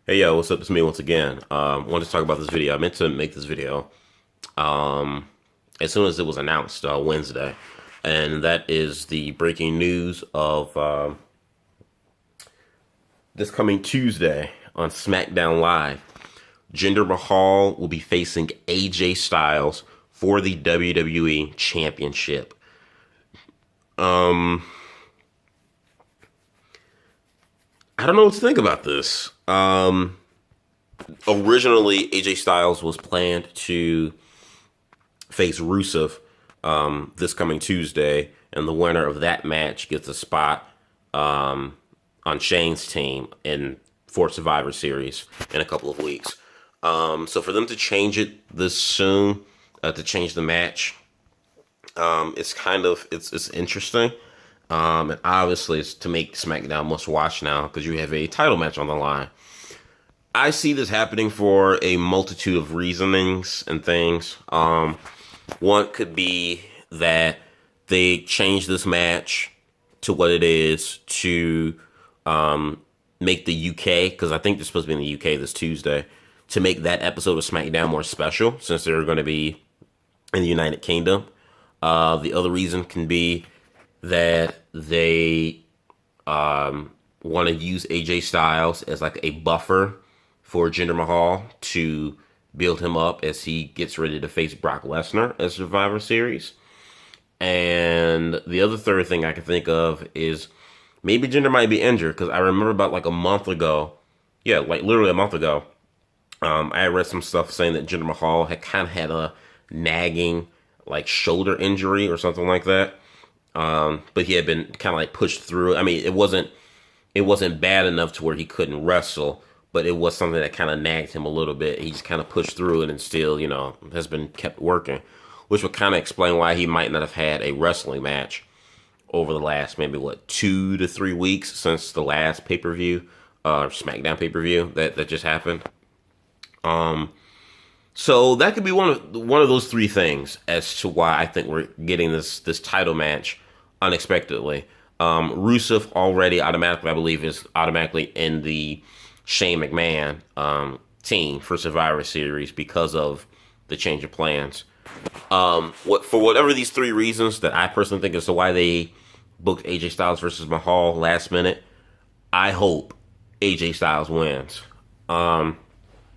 Hey yo, what's up? It's me once again. Wanted to talk about this video. I meant to make this video um, as soon as it was announced Wednesday, and that is the breaking news of this coming Tuesday on SmackDown Live. Jinder Mahal will be facing AJ Styles for the WWE Championship. Um, I don't know what to think about this. Originally, AJ Styles was planned to face Rusev this coming Tuesday, and the winner of that match gets a spot on Shane's team in for Survivor Series in a couple of weeks. So for them to change it this soon, to change the match, it's interesting. And obviously, it's to make SmackDown must watch now because you have a title match on the line. I see this happening for a multitude of reasonings and things. One could be that they change this match to what it is to make the UK, because I think they're supposed to be in the UK this Tuesday, to make that episode of SmackDown more special since they're going to be in the United Kingdom. The other reason can be that they want to use AJ Styles as like a buffer for Jinder Mahal to build him up as he gets ready to face Brock Lesnar at Survivor Series. And the other third thing I can think of is maybe Jinder might be injured because I remember about like a month ago, yeah, like literally a month ago, I read some stuff saying that Jinder Mahal had kind of had a nagging like shoulder injury or something like that. But he had been kind of like pushed through. I mean, it wasn't bad enough to where he couldn't wrestle, but it was something that kind of nagged him a little bit. He just kind of pushed through it and still, has been kept working, which would kind of explain why he might not have had a wrestling match over the last maybe 2 to 3 weeks since the last pay per view, SmackDown pay per view that just happened. So that could be one of those three things as to why I think we're getting this title match unexpectedly. Rusev already automatically, I believe, is automatically in the Shane McMahon team for Survivor Series because of the change of plans. For whatever these three reasons that I personally think as to why they booked AJ Styles versus Mahal last minute, I hope AJ Styles wins. And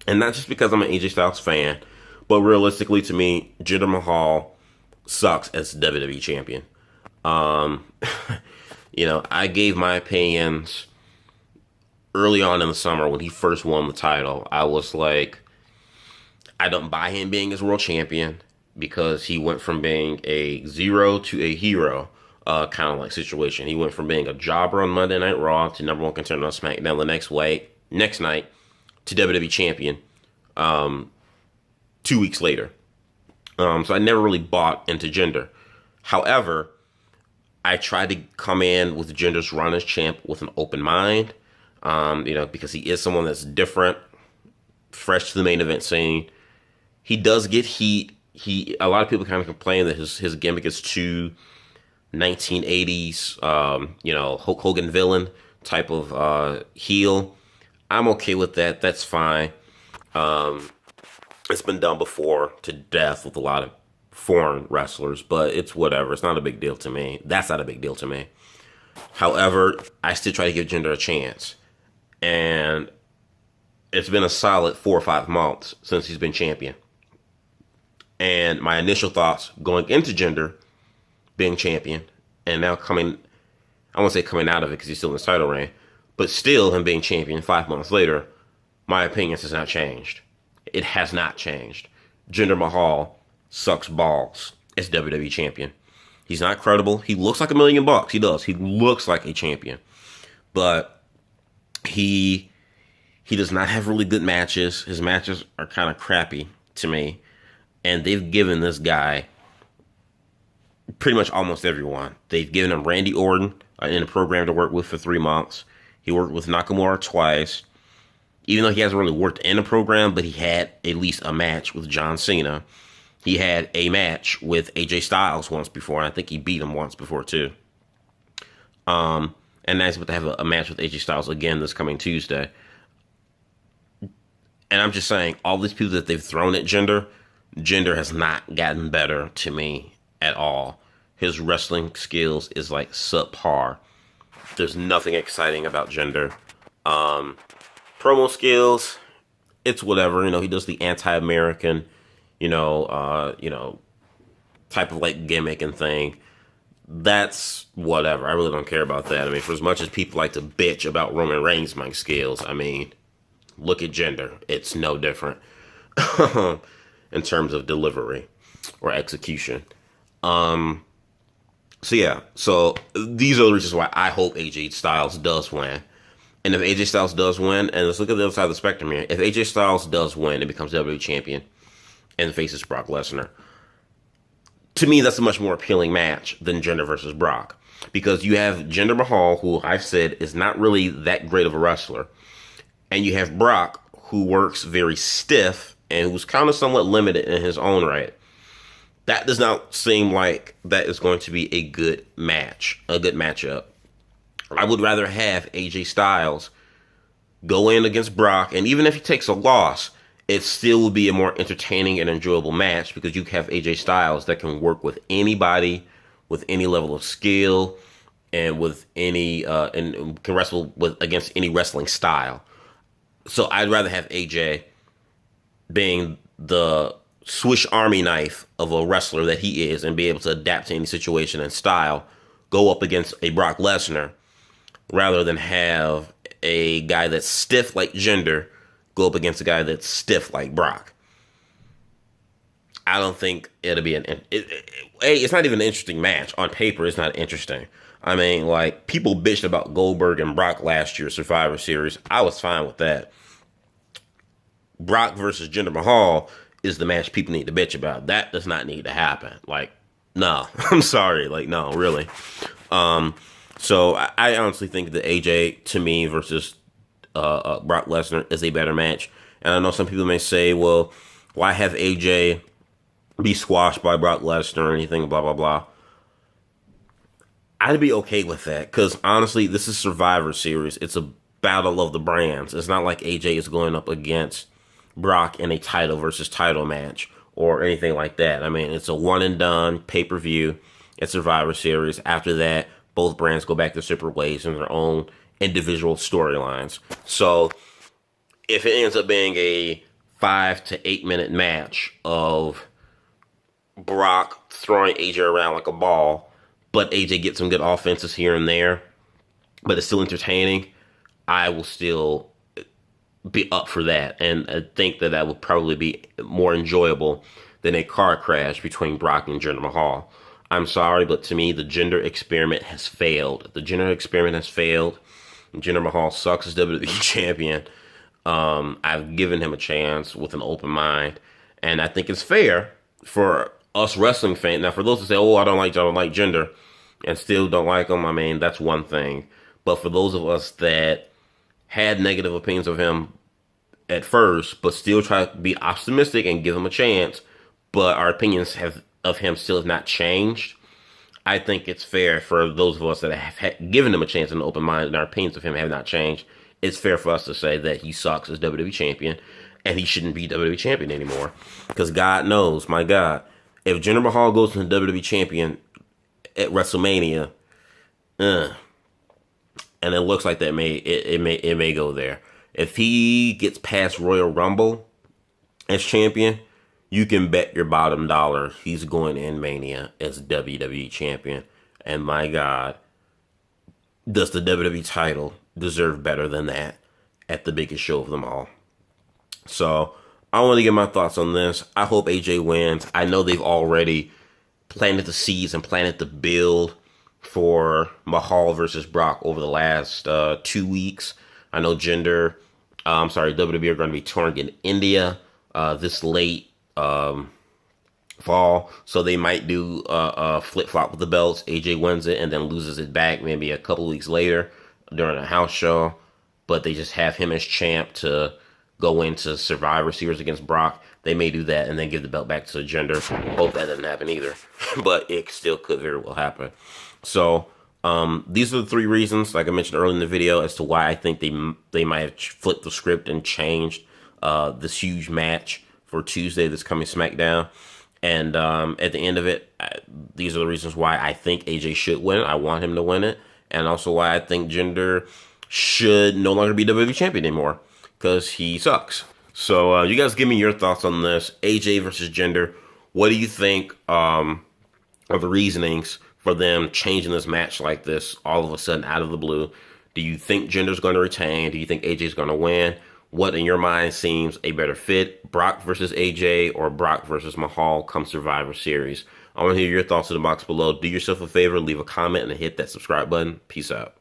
not just because I'm an AJ Styles fan, but realistically to me, Jinder Mahal sucks as WWE champion. Um, I gave my opinions early on in the summer when he first won the title. I was like, I don't buy him being his world champion because he went from being a zero to a hero, kind of like situation. He went from being a jobber on Monday Night Raw to number one contender on SmackDown the next night to WWE champion 2 weeks later. So I never really bought into Jinder. However, I tried to come in with Jinder's run as champ with an open mind, because he is someone that's different, fresh to the main event scene. He does get heat. A lot of people kind of complain that his gimmick is too 1980s, Hulk Hogan villain type of heel. I'm okay with that. That's fine. It's been done before to death with a lot of foreign wrestlers, but it's whatever. It's not a big deal to me. That's not a big deal to me. However, I still try to give Jinder a chance. And it's been a solid 4 or 5 months since he's been champion. And my initial thoughts going into Jinder being champion and now I won't say coming out of it because he's still in the title reign, but still him being champion 5 months later, my opinion has not changed. It has not changed. Jinder Mahal sucks balls as WWE champion. He's not credible. He looks like $1,000,000. He does. He looks like a champion. But he does not have really good matches. His matches are kind of crappy to me. And they've given this guy pretty much almost everyone. They've given him Randy Orton in a program to work with for 3 months. He worked with Nakamura twice. Even though he hasn't really worked in a program, but he had at least a match with John Cena. He had a match with AJ Styles once before, and I think he beat him once before too. And now he's about to have a match with AJ Styles again this coming Tuesday. And I'm just saying, all these people that they've thrown at Jinder has not gotten better to me at all. His wrestling skills is like subpar. There's nothing exciting about Jinder. Promo skills, it's whatever. You know, he does the anti-American, type of like gimmick and thing. That's whatever. I really don't care about that. I mean, for as much as people like to bitch about Roman Reigns' mic skills, I mean, look at Jinder. It's no different in terms of delivery or execution. So yeah, so these are the reasons why I hope AJ Styles does win. And if AJ Styles does win, and let's look at the other side of the spectrum here. If AJ Styles does win and becomes WWE champion and faces Brock Lesnar, to me, that's a much more appealing match than Jinder versus Brock. Because you have Jinder Mahal, who I've said is not really that great of a wrestler. And you have Brock, who works very stiff and who's kind of somewhat limited in his own right. That does not seem like that is going to be a good match, a good matchup. I would rather have AJ Styles go in against Brock, and even if he takes a loss, it still will be a more entertaining and enjoyable match because you have AJ Styles that can work with anybody with any level of skill and with any and can wrestle with against any wrestling style. So I'd rather have AJ being the Swiss Army knife of a wrestler that he is and be able to adapt to any situation and style, go up against a Brock Lesnar, rather than have a guy that's stiff like Jinder go up against a guy that's stiff like Brock. I don't think it'll be it's not even an interesting match. On paper, it's not interesting. I mean, like, people bitched about Goldberg and Brock last year, Survivor Series. I was fine with that. Brock versus Jinder Mahal is the match people need to bitch about. That does not need to happen. Like, no. I'm sorry. Like, no, really. So I honestly think that AJ, to me, versus Brock Lesnar is a better match. And I know some people may say, well, why have AJ be squashed by Brock Lesnar or anything, blah, blah, blah. I'd be okay with that because, honestly, this is Survivor Series. It's a battle of the brands. It's not like AJ is going up against Brock in a title versus title match or anything like that. I mean, it's a one-and-done pay-per-view at Survivor Series. After that, both brands go back their separate ways in their own individual storylines. So if it ends up being a 5 to 8 minute match of Brock throwing AJ around like a ball, but AJ gets some good offenses here and there, but it's still entertaining, I will still be up for that. And I think that that would probably be more enjoyable than a car crash between Brock and Jinder Mahal. I'm sorry, but to me, the Jinder experiment has failed. The Jinder experiment has failed. Jinder Mahal sucks as WWE champion. I've given him a chance with an open mind, and I think it's fair for us wrestling fans. Now, for those who say, "Oh, I don't like Jinder," and still don't like him, I mean, that's one thing. But for those of us that had negative opinions of him at first, but still try to be optimistic and give him a chance, but our opinions of him still have not changed, I think it's fair for those of us that have given him a chance in an open mind and our opinions of him have not changed. It's fair for us to say that he sucks as WWE champion and he shouldn't be WWE champion anymore. Because God knows, my God, if Jinder Mahal goes to the WWE champion at WrestleMania, and it looks like that it may go there. If he gets past Royal Rumble as champion, you can bet your bottom dollar he's going in Mania as WWE champion. And my God, does the WWE title deserve better than that at the biggest show of them all? So I want to get my thoughts on this. I hope AJ wins. I know they've already planted the seeds and planted the build for Mahal versus Brock over the last 2 weeks. I know WWE are going to be touring in India this late fall, so they might do a flip-flop with the belts. AJ wins it and then loses it back maybe a couple weeks later during a house show, but they just have him as champ to go into Survivor Series against Brock. They may do that and then give the belt back to Jinder. Hope that doesn't happen either, but it still could very well happen. So these are the 3 reasons, like I mentioned earlier in the video, as to why I think they might have flipped the script and changed this huge match for Tuesday, this coming SmackDown. And at the end of it, these are the reasons why I think AJ should win. I want him to win it. And also why I think Jinder should no longer be WWE champion anymore. Because he sucks. So you guys give me your thoughts on this. AJ versus Jinder. What do you think are the reasonings for them changing this match like this all of a sudden out of the blue? Do you think Jinder's going to retain? Do you think AJ's going to win? What in your mind seems a better fit? Brock versus AJ or Brock versus Mahal come Survivor Series? I want to hear your thoughts in the box below. Do yourself a favor, leave a comment, and hit that subscribe button. Peace out.